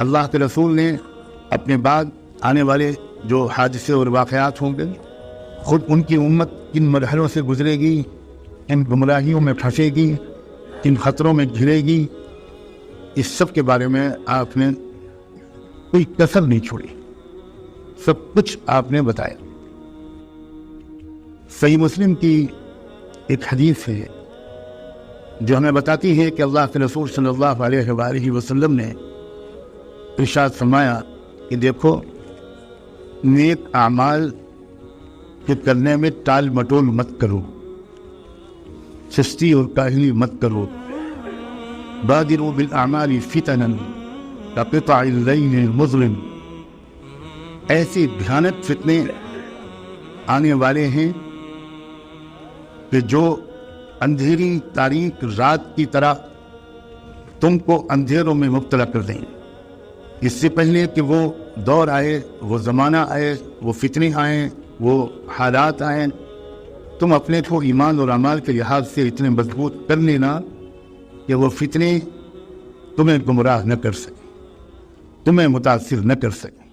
اللہ کے رسول نے اپنے بعد آنے والے جو حادثے اور واقعات ہوں گے، خود ان کی امت کن مرحلوں سے گزرے گی، کن گمراہیوں میں پھنسے گی، کن خطروں میں گھرے گی، اس سب کے بارے میں آپ نے کوئی کسر نہیں چھوڑی، سب کچھ آپ نے بتایا۔ صحیح مسلم کی ایک حدیث ہے جو ہمیں بتاتی ہے کہ اللہ کے رسول صلی اللہ علیہ وآلہ وسلم نے ارشاد فرمایا کہ دیکھو، نیک اعمال کے کرنے میں ٹال مٹول مت کرو، سستی اور کاہلی مت کرو۔ بادروا بالاعمال فتنا کقطع اللیل المظلم، ایسے بھیانک فتنے آنے والے ہیں کہ جو اندھیری تاریک رات کی طرح تم کو اندھیروں میں مبتلا کر دیں۔ اس سے پہلے کہ وہ دور آئے، وہ زمانہ آئے، وہ فتنے آئیں، وہ حالات آئیں، تم اپنے کو ایمان اور اعمال کے لحاظ سے اتنے مضبوط کر لینا کہ وہ فتنے تمہیں گمراہ نہ کر سکیں، تمہیں متاثر نہ کر سکیں۔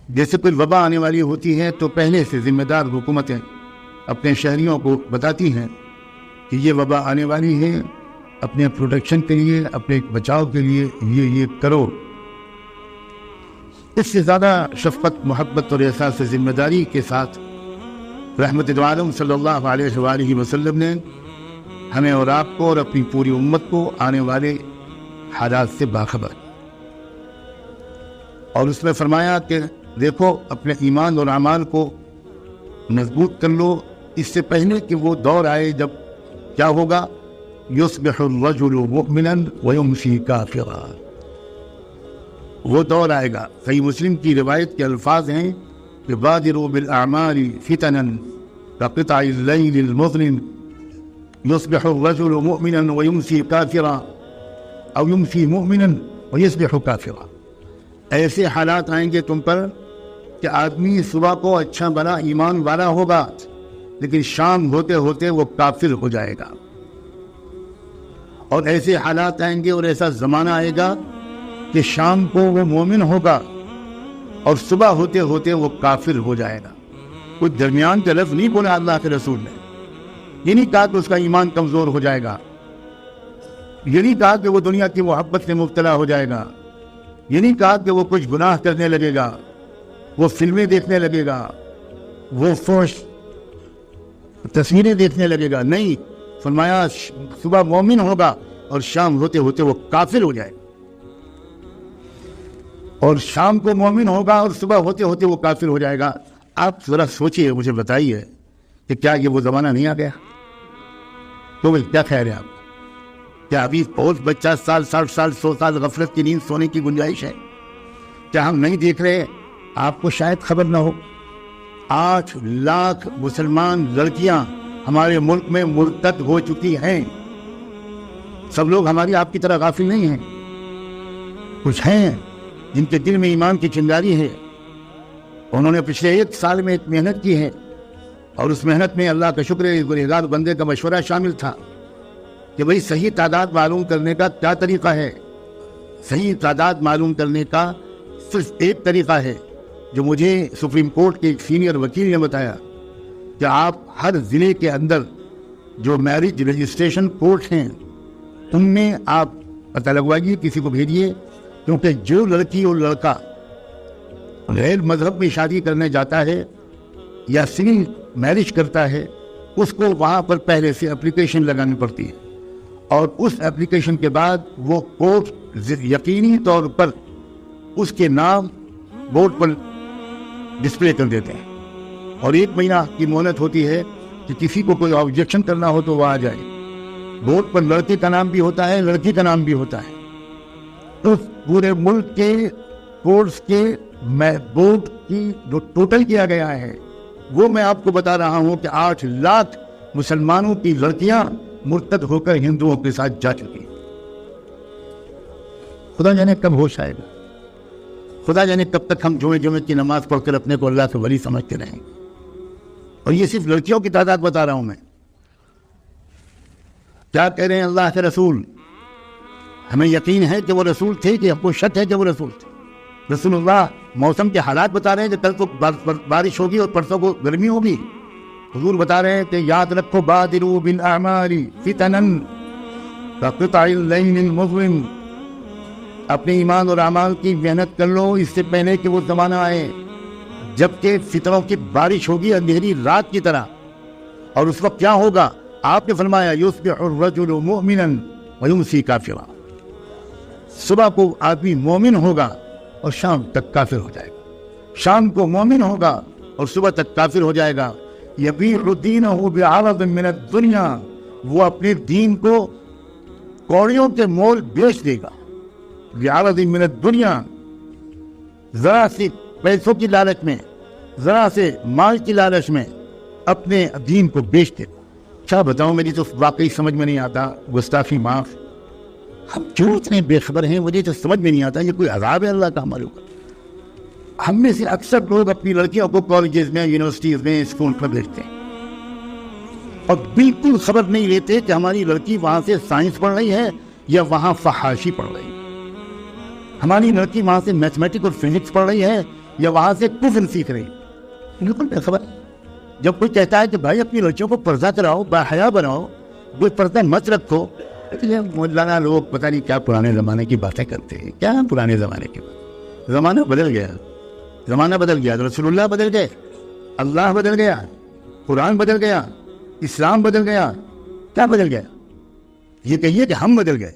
جیسے کوئی وبا آنے والی ہوتی ہے تو پہلے سے ذمہ دار حکومتیں اپنے شہریوں کو بتاتی ہیں کہ یہ وبا آنے والی ہے، اپنے پروٹیکشن کے لیے، اپنے بچاؤ کے لیے یہ کرو۔ اس سے زیادہ شفقت، محبت اور احساس ذمہ داری کے ساتھ رحمت عالم صلی اللہ علیہ وآلہ وسلم نے ہمیں اور آپ کو اور اپنی پوری امت کو آنے والے حالات سے باخبر، اور اس میں فرمایا کہ دیکھو اپنے ایمان اور اعمال کو مضبوط کر لو، اس سے پہلے کہ وہ دور آئے جب کیا ہوگا، یصبح الرجل مؤمنا ویمسی کافرا، وہ دور آئے گا۔ صحیح مسلم کی روایت کے الفاظ ہیں کہ بادروا بالاعمال فتنا کقطع اللیل المظلم یصبح الرجل مؤمنا ویمسی کافرا او یمسی مؤمنا ویصبح کافرا، ایسے حالات آئیں گے تم پر کہ آدمی صبح کو اچھا بنا ایمان والا ہوگا، لیکن شام ہوتے ہوتے وہ کافر ہو جائے گا، اور ایسے حالات آئیں گے اور ایسا زمانہ آئے گا کہ شام کو وہ مومن ہوگا اور صبح ہوتے ہوتے وہ کافر ہو جائے گا۔ کوئی درمیان کا لفظ نہیں بولا اللہ کے رسول نے، یہ نہیں کہا کہ اس کا ایمان کمزور ہو جائے گا، یہ نہیں کہا کہ وہ دنیا کی محبت سے مبتلا ہو جائے گا، یہ نہیں کہا کہ وہ کچھ گناہ کرنے لگے گا، وہ فلمیں دیکھنے لگے گا، وہ فحش تصویریں دیکھنے لگے گا، نہیں، فرمایا صبح مومن ہوگا اور شام ہوتے ہوتے وہ کافر ہو جائے گا، اور شام کو مومن ہوگا اور صبح ہوتے ہوتے وہ کافر ہو جائے گا۔ آپ ذرا سوچئے، مجھے بتائیے کہ کیا یہ وہ زمانہ نہیں آ گیا؟ تو کیا خیال ہے آپ؟ کیا ابھی بہت 50 سال 60 سال 100 سال غفلت کی نیند سونے کی گنجائش ہے؟ کیا ہم نہیں دیکھ رہے؟ آپ کو شاید خبر نہ ہو، 8 لاکھ مسلمان لڑکیاں ہمارے ملک میں مرتد ہو چکی ہیں۔ سب لوگ ہماری آپ کی طرح غافل نہیں ہیں، کچھ ہیں جن کے دل میں ایمان کی چنگاری ہے، انہوں نے پچھلے 1 سال میں ایک محنت کی ہے، اور اس محنت میں اللہ کا شکر ہے گنہگار بندے کا مشورہ شامل تھا کہ بھئی صحیح تعداد معلوم کرنے کا کیا طریقہ ہے۔ صحیح تعداد معلوم کرنے کا صرف ایک طریقہ ہے جو مجھے سپریم کورٹ کے ایک سینئر وکیل نے بتایا کہ آپ ہر ضلع کے اندر جو میرج رجسٹریشن کورٹ ہیں ان میں آپ پتہ لگوائیے، کسی کو بھیجیے، کیونکہ جو لڑکی اور لڑکا غیر مذہب میں شادی کرنے جاتا ہے یا سول میرج کرتا ہے، اس کو وہاں پر پہلے سے اپلیکیشن لگانی پڑتی ہے، اور اس اپلیکیشن کے بعد وہ کورٹ یقینی طور پر اس کے نام بورڈ پر ڈسپلے کر دیتے ہیں، اور 1 مہینہ کی مہلت ہوتی ہے کہ کسی کو کوئی آبجیکشن کرنا ہو تو وہ آ جائے۔ بورڈ پر لڑکے کا نام بھی ہوتا ہے، لڑکی کا نام بھی ہوتا ہے۔ تو پورے ملک کے کورٹس کے بورڈ کی جو ٹوٹل کیا گیا ہے وہ میں آپ کو بتا رہا ہوں کہ 8 لاکھ مسلمانوں کی لڑکیاں مرتد ہو کر ہندوؤں کے ساتھ جا چکی ہیں۔ خدا جانے کب ہوش آئے گا، خدا جانے کب تک ہم جمعے کی نماز پڑھ کر اپنے کو اللہ کے ولی سمجھتے رہیں گے۔ اور یہ صرف لڑکیوں کی تعداد بتا رہا ہوں میں۔ کیا کہہ رہے ہیں اللہ کے رسول؟ ہمیں یقین ہے کہ وہ رسول تھے کہ ہم کو شک ہے کہ وہ رسول تھے؟ رسول اللہ موسم کے حالات بتا رہے ہیں کہ کل کو بارش ہوگی اور پرسوں کو گرمی ہوگی. حضور بتا رہے ہیں کہ یاد رکھو بادروا بالاعمال فتنا کقطع اللیل المظلم، اپنے ایمان اور اعمال کی محنت کر لو اس سے پہلے کہ وہ زمانہ آئے جبکہ فتنوں کی بارش ہوگی اندھیری رات کی طرح. اور اس وقت کیا ہوگا؟ آپ نے فرمایا یصبح الرجل مؤمنا ویمسی کافرا، صبح کو آدمی مومن ہوگا اور شام تک کافر ہو جائے گا، شام کو مومن ہوگا اور صبح تک کافر ہو جائے گا. یبیع دینہ بعرض من الدنیا، وہ اپنے دین کو کوڑیوں کے مول بیچ دے گا. بعرض من الدنیا، ذرا سی پیسوں کی لالچ میں، ذرا سے مال کی لالچ میں اپنے دین کو بیچ دے گا. کیا بتاؤں، میری تو واقعی سمجھ میں نہیں آتا، گستاخی معاف، ہم کیوں اتنے بے خبر ہیں؟ مجھے تو سمجھ میں نہیں آتا یہ کوئی عذاب ہے اللہ کا ہمارے اوپر. ہم میں سے اکثر لوگ اپنی لڑکیوں کو کالجز میں، یونیورسٹیز میں، اسکول میں بھیجتے ہیں اور بالکل خبر نہیں لیتے کہ ہماری لڑکی وہاں سے سائنس پڑھ رہی ہے یا وہاں فحاشی پڑھ رہی ہے، ہماری لڑکی وہاں سے میتھمیٹکس اور فزکس پڑھ رہی ہے یا وہاں سے کفر سیکھ رہی ہے. بالکل بے خبر. جب کوئی کہتا ہے کہ بھائی اپنی لڑکیوں کو پردہ کراؤ، باحیا بناؤ، کوئی پردہ مت رکھو، مولانا لوگ پتہ نہیں کیا پرانے زمانے کی باتیں کرتے ہیں. کیا پرانے زمانے کی بات؟ زمانہ بدل گیا، زمانہ بدل گیا، رسول اللہ بدل گئے، اللہ بدل گیا، قرآن بدل گیا، اسلام بدل گیا. کیا بدل گیا؟ یہ کہیے کہ ہم بدل گئے.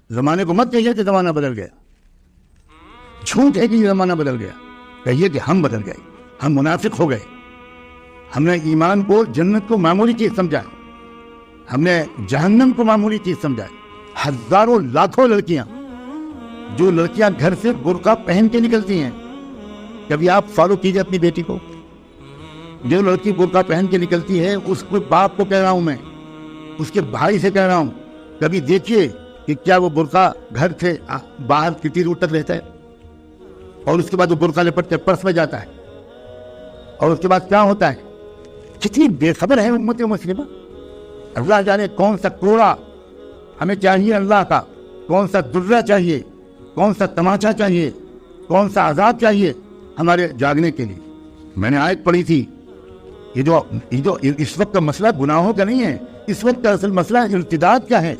زمانے کو مت کہیے کہ زمانہ بدل گیا، جھوٹ ہے کہ یہ زمانہ بدل گیا. کہیے کہ ہم بدل گئے، ہم منافق ہو گئے. ہم نے ایمان کو، جنت کو معمولی چیز سمجھا، ہم نے جہنم کو معمولی چیز سمجھا. ہزاروں لاکھوں لڑکیاں، جو لڑکیاں گھر سے برقع پہن کے نکلتی ہیں، کبھی آپ فالو کیجئے اپنی بیٹی کو. جو لڑکی برقع پہن کے نکلتی ہے اس کو باپ کو کہہ رہا ہوں میں، اس کے بھائی سے کہہ رہا ہوں، کبھی دیکھیے کہ کیا وہ برقع گھر سے باہر کتنی دور تک رہتا ہے اور اس کے بعد وہ برقع لپٹ کے پرس میں جاتا ہے اور اس کے بعد کیا ہوتا ہے. کتنی بے خبر ہے امت مسلمہ. اللہ جانے کون سا کوڑا ہمیں چاہیے اللہ کا، کون سا درہ چاہیے، کون سا تماچا چاہیے، کون سا عذاب چاہیے ہمارے جاگنے کے لیے. میں نے آیت پڑھی تھی، یہ جو اس وقت کا مسئلہ گناہوں کا نہیں ہے، اس وقت کا اصل مسئلہ ارتداد کا ہے.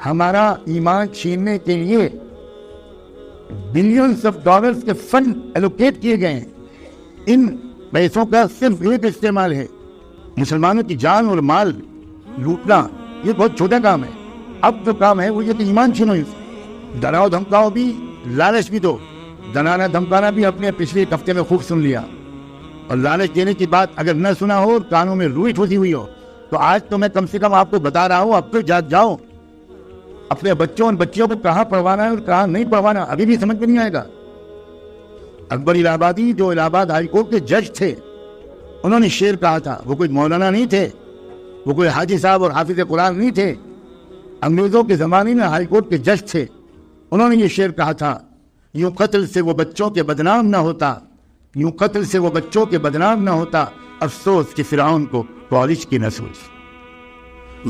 ہمارا ایمان چھیننے کے لیے بلینز آف ڈالرز کے فنڈ ایلوکیٹ کیے گئے ہیں. ان پیسوں کا صرف ایک استعمال ہے، مسلمانوں کی جان اور مال لوٹنا. یہ بہت چھوٹا کام ہے. اب جو کام ہے وہ یہ کہ ایمان چھینو. ڈراؤ دھمکاؤ بھی، لالچ بھی دو. ڈرانا دھمکانا بھی اپنے پچھلے ایک ہفتے میں خوب سن لیا، اور لالچ دینے کی بات اگر نہ سنا ہو اور کانوں میں روئی ٹھوسی ہوئی ہو تو آج تو میں کم سے کم آپ کو بتا رہا ہوں، اب تو جاگ جاؤ. اپنے بچوں اور بچیوں کو کہاں پڑھوانا ہے اور کہاں نہیں پڑھوانا ابھی بھی سمجھ میں نہیں آئے گا. اکبر الہ آبادی جو الہ آباد ہائی کورٹ کے جج تھے، انہوں نے شعر کہا تھا. وہ کوئی مولانا نہیں تھے، وہ کوئی حاجی صاحب اور حافظ قرآن نہیں تھے، انگریزوں کے زمانے میں ہائی کورٹ کے جج تھے. انہوں نے یہ شعر کہا تھا، یوں قتل سے وہ بچوں کے بدنام نہ ہوتا، یوں قتل سے وہ بچوں کے بدنام نہ ہوتا، افسوس کہ فرعون کو کالج کی نہ سوچ.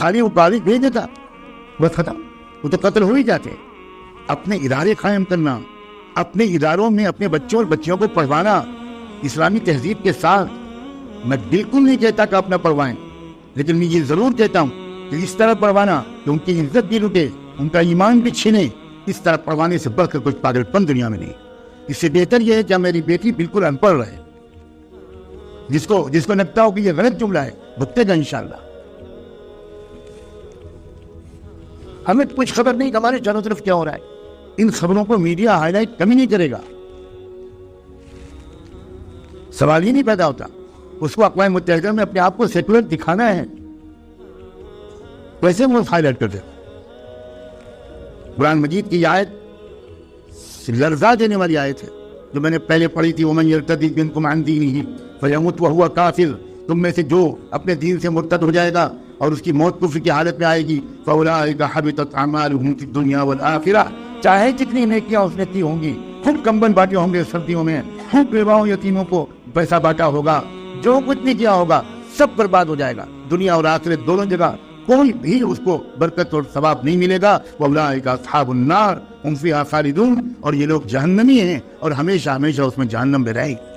خالی وہ کالج بھیج دیتا بس ختم، وہ تو قتل ہو ہی جاتے. اپنے ادارے قائم کرنا، اپنے اداروں میں اپنے بچوں اور بچیوں کو پڑھوانا اسلامی تہذیب کے ساتھ. میں بالکل نہیں کہتا کہ اپنا پڑھوائیں، لیکن میں یہ ضرور کہتا ہوں کہ اس طرح پڑھوانا کہ ان کی عزت بھی لوٹے، ان کا ایمان بھی چھینے، اس طرح پڑھوانے سے بڑھ کر کچھ پاگل پن دنیا میں نہیں. اس سے بہتر یہ ہے کہ میری بیٹی بالکل ان پڑھ رہے، جس کو لگتا ہو کہ یہ غلط جملہ ہے بھگتے گا انشاءاللہ. ہمیں کچھ خبر نہیں کہ ہمارے چاروں طرف کیا ہو رہا ہے. ان خبروں کو میڈیا ہائی لائٹ کمی نہیں کرے گا، سوال ہی نہیں پیدا ہوتا. اس کو اقوام متحدہ میں اپنے آپ کو سیکولر دکھانا ہے، ویسے وہ ہائی لائٹ کر دے. قرآن مجید کی آیت لرزا دینے والی آیت ہے جو میں نے پہلے پڑھی تھی، وَمَن يَرْتَدِدْ مِنْكُمْ عَنْ دِينِهِ فَيَمُتْ وَهُوَ كَافِرٌ. تم میں سے جو اپنے دین سے مرتد ہو جائے گا اور اس کی موت کفر کی حالت میں آئے گی، فَأُولَٰئِكَ حَبِطَتْ أَعْمَالُهُمْ فِي الدُّنْيَا وَالْآخِرَةِ. چاہے جتنی نیکیاں اس نے کی ہوں گی، خوب کمبن بانٹے ہوں گے سردیوں میں، خوب بیواؤں یتیموں کو پیسہ بانٹا ہوگا، جو کچھ نہیں کیا ہوگا سب برباد ہو جائے گا. دنیا اور آخرت دونوں جگہ کوئی بھی اس کو برکت اور ثواب نہیں ملے گا. وَأُولَٰئِكَ أَصْحَابُ النَّارِ هُمْ فِيهَا خَالِدُونَ. اور یہ لوگ جہنمی ہیں اور ہمیشہ ہمیشہ اس میں جہنم میں رہیں گے.